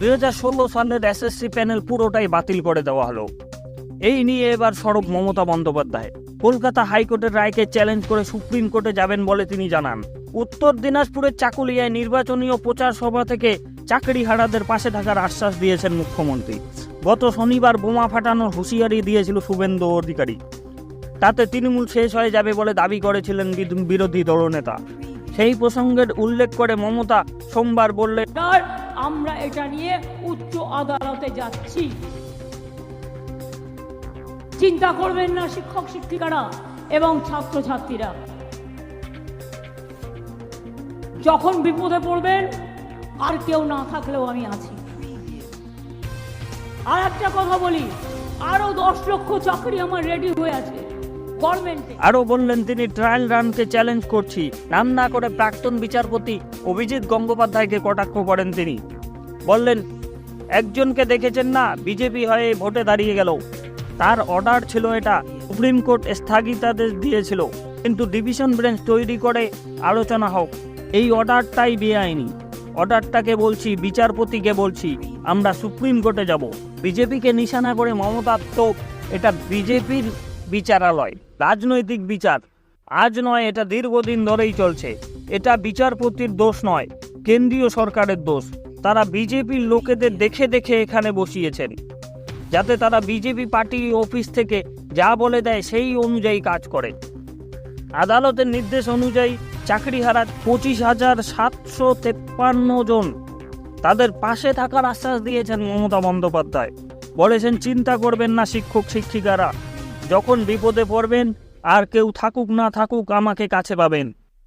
2016 সালের SSC panel পুরোটাই বাতিল করে দেওয়া হলো। এই নিয়ে এবার সরব মমতা বন্দ্যোপাধ্যায়। কলকাতা হাইকোর্টের রায়কে চ্যালেঞ্জ করে সুপ্রিম কোর্টে যাবেন বলে তিনি জানান। উত্তর দিনাজপুরের চাকুলিয়ায় নির্বাচনীয় প্রচার সভা থেকে চাকরিহারাদের পাশে থাকার আশ্বাস দিয়েছেন মুখ্যমন্ত্রী। গত শনিবার বোমা ফাটানোর হুঁশিয়ারি দিয়েছিল শুভেন্দু অধিকারী। তাতে তৃণমূল শেষ হয়ে যাবে বলে দাবি করেছিলেন বিরোধী দলনেতা। সেই প্রসঙ্গের উল্লেখ করে মমতা সোমবার বললেন, আমরা এটা নিয়ে উচ্চ আদালতে যাচ্ছি, চিন্তা করবেন না শিক্ষক শিক্ষিকারা এবং ছাত্রছাত্রীরা। যখন বিপদে পড়বেন আর কেউ না থাকলেও আমি আছি। আর একটা কথা বলি, আরো 10 লক্ষ চাকরি আমার রেডি হয়ে আছে গভর্নমেন্টে। আরও বললেন তিনি ট্রায়াল রানকে চ্যালেঞ্জ করছি। নাম না করে প্রাক্তন বিচারপতি অভিজিৎ গঙ্গোপাধ্যায়কে কটাক্ষ করেন তিনি। বললেন, একজনকে দেখেছেন না, বিজেপি হয়ে ভোটে দাঁড়িয়ে গেল, তার অর্ডার ছিল এটা, সুপ্রিম কোর্ট স্থগিতাদেশ দিয়েছিল, কিন্তু ডিভিশন বেঞ্চ তৈরি করে আলোচনা হোক। এই অর্ডারটাই বেআইনি। অর্ডারটাকে বলছি, বিচারপতিকে বলছি, আমরা সুপ্রিম কোর্টে যাব। বিজেপিকে নিশানা করে মমতা, তো এটা বিজেপির বিচারালয়, রাজনৈতিক বিচার আজ নয়, এটা দীর্ঘদিন ধরেই চলছে। এটা বিচারপতির দোষ নয়, কেন্দ্রীয় সরকারের দোষ। তারা বিজেপির লোকেদের দেখে দেখে এখানে বসিয়েছেন, যাতে তারা বিজেপি পার্টি অফিস থেকে যা বলে দেয় সেই অনুযায়ী কাজ করে। আদালতের নির্দেশ অনুযায়ী চাকরিহারা 25,753 জন, তাদের পাশে থাকার আশ্বাস দিয়েছেন মমতা বন্দ্যোপাধ্যায়। বলেছেন, চিন্তা করবেন না শিক্ষক শিক্ষিকারা, যখন বিপদে পড়বেন আর কেউ থাকুক না থাকুক আমাকে কাছে পাবেন।